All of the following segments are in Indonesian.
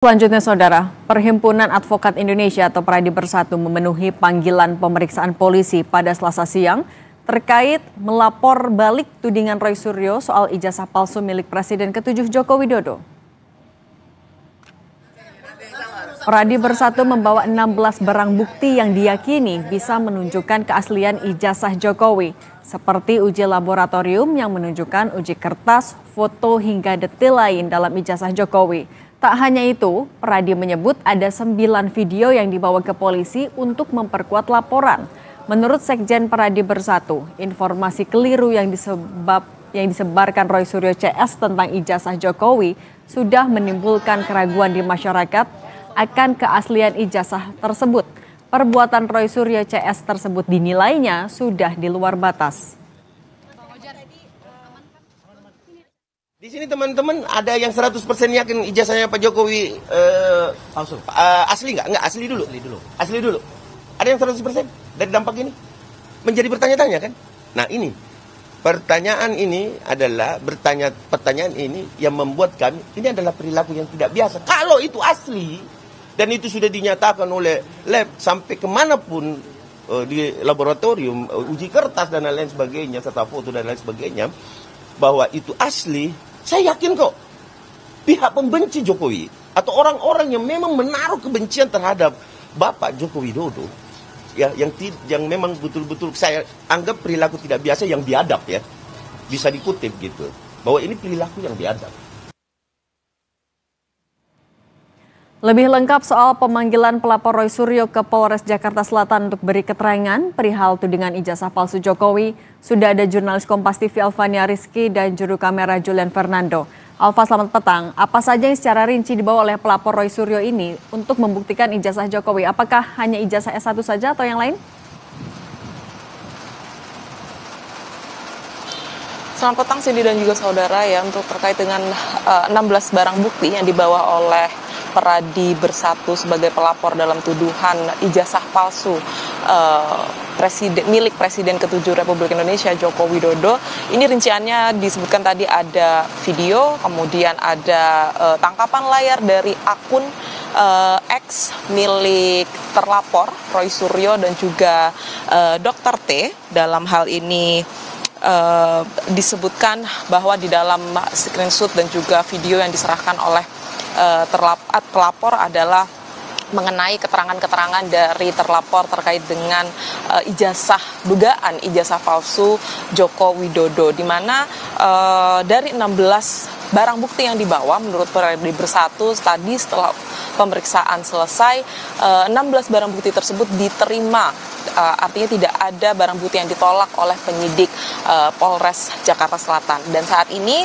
Selanjutnya, Saudara, Perhimpunan Advokat Indonesia atau Peradi Bersatu memenuhi panggilan pemeriksaan polisi pada Selasa siang terkait melapor balik tudingan Roy Suryo soal ijazah palsu milik Presiden ke-7 Joko Widodo. Peradi Bersatu membawa 16 barang bukti yang diyakini bisa menunjukkan keaslian ijazah Jokowi, seperti uji laboratorium yang menunjukkan uji kertas, foto hingga detail lain dalam ijazah Jokowi. Tak hanya itu, Peradi menyebut ada 9 video yang dibawa ke polisi untuk memperkuat laporan. Menurut Sekjen Peradi Bersatu, informasi keliru yang disebarkan Roy Suryo CS tentang ijazah Jokowi sudah menimbulkan keraguan di masyarakat akan keaslian ijazah tersebut. Perbuatan Roy Suryo CS tersebut dinilainya sudah di luar batas. Di sini teman-teman ada yang 100% yakin ijazahnya Pak Jokowi palsu. Asli nggak? Nggak, asli dulu. Asli dulu. Ada yang 100% dari dampak ini? Menjadi bertanya-tanya kan? Nah ini, pertanyaan ini adalah pertanyaan ini yang membuat kami, ini adalah perilaku yang tidak biasa. Kalau itu asli, dan itu sudah dinyatakan oleh lab sampai kemanapun di laboratorium, uji kertas dan lain sebagainya, serta foto dan lain sebagainya, bahwa itu asli, saya yakin kok pihak pembenci Jokowi atau orang-orang yang memang menaruh kebencian terhadap Bapak Joko Widodo, ya, yang memang betul-betul saya anggap perilaku tidak biasa yang biadab, ya, bisa dikutip gitu, bahwa ini perilaku yang biadab. Lebih lengkap soal pemanggilan pelapor Roy Suryo ke Polres Jakarta Selatan untuk beri keterangan perihal tudingan ijazah palsu Jokowi, sudah ada jurnalis Kompas TV Alvania Rizky dan juru kamera Julian Fernando. Alva, selamat petang. Apa saja yang secara rinci dibawa oleh pelapor Roy Suryo ini untuk membuktikan ijazah Jokowi? Apakah hanya ijazah S1 saja atau yang lain? Selamat petang Cindy dan juga saudara, ya, untuk terkait dengan 16 barang bukti yang dibawa oleh Peradi Bersatu sebagai pelapor dalam tuduhan ijazah palsu milik Presiden ke-7 Republik Indonesia Joko Widodo. Ini rinciannya disebutkan tadi ada video, kemudian ada tangkapan layar dari akun X milik terlapor Roy Suryo dan juga Dr. T. Dalam hal ini disebutkan bahwa di dalam screenshot dan juga video yang diserahkan oleh pelapor adalah mengenai keterangan-keterangan dari terlapor terkait dengan dugaan ijazah palsu Joko Widodo, di mana dari 16 barang bukti yang dibawa menurut Peradi Bersatu tadi setelah pemeriksaan selesai, 16 barang bukti tersebut diterima. Artinya tidak ada barang bukti yang ditolak oleh penyidik Polres Jakarta Selatan. Dan saat ini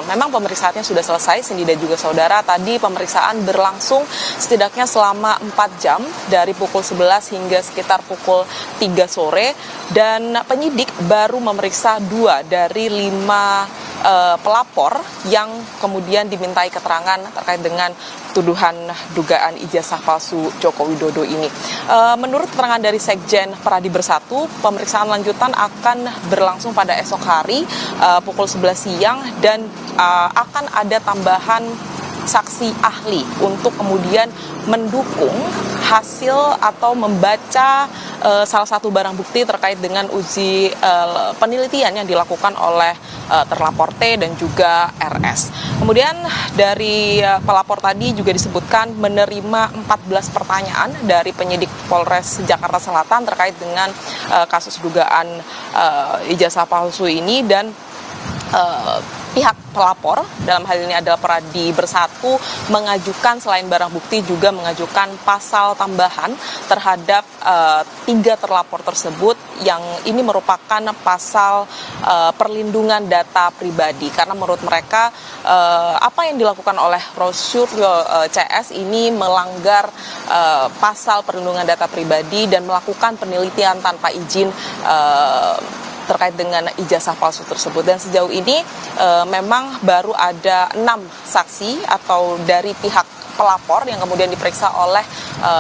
memang pemeriksaannya sudah selesai, Cindy dan juga saudara. Tadi pemeriksaan berlangsung setidaknya selama 4 jam dari pukul 11 hingga sekitar pukul 3 sore. Dan penyidik baru memeriksa 2 dari 5 pelapor yang kemudian dimintai keterangan terkait dengan tuduhan dugaan ijazah palsu Joko Widodo ini. Menurut keterangan dari Sekjen Peradi Bersatu, pemeriksaan lanjutan akan berlangsung pada esok hari pukul 11 siang dan akan ada tambahan saksi ahli untuk kemudian mendukung hasil atau membaca salah satu barang bukti terkait dengan uji penelitian yang dilakukan oleh terlapor T dan juga RS. Kemudian dari pelapor tadi juga disebutkan menerima 14 pertanyaan dari penyidik Polres Jakarta Selatan terkait dengan kasus dugaan ijazah palsu ini, dan pihak pelapor dalam hal ini adalah Peradi Bersatu mengajukan selain barang bukti juga mengajukan pasal tambahan terhadap 3 terlapor tersebut, yang ini merupakan pasal perlindungan data pribadi, karena menurut mereka apa yang dilakukan oleh Roy Suryo CS ini melanggar pasal perlindungan data pribadi dan melakukan penelitian tanpa izin terkait dengan ijazah palsu tersebut. Dan sejauh ini memang baru ada 6 saksi atau dari pihak pelapor yang kemudian diperiksa oleh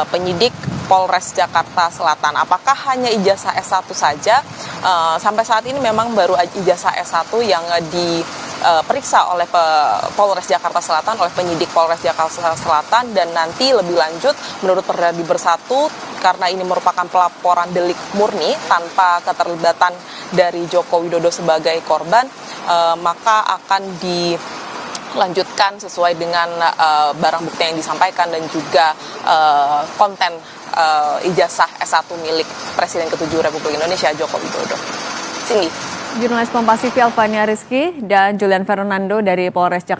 penyidik Polres Jakarta Selatan. Apakah hanya ijazah S1 saja? Sampai saat ini memang baru ijazah S1 yang diperiksa oleh Polres Jakarta Selatan, oleh penyidik Polres Jakarta Selatan, dan nanti lebih lanjut menurut Peradi Bersatu, karena ini merupakan pelaporan delik murni tanpa keterlibatan dari Joko Widodo sebagai korban, maka akan dilanjutkan sesuai dengan barang bukti yang disampaikan dan juga konten ijazah S1 milik Presiden ke-7 Republik Indonesia Joko Widodo. Cindy. Jurnalis Kompas TV Alvania Rizky dan Julian Fernando dari Polres Jakarta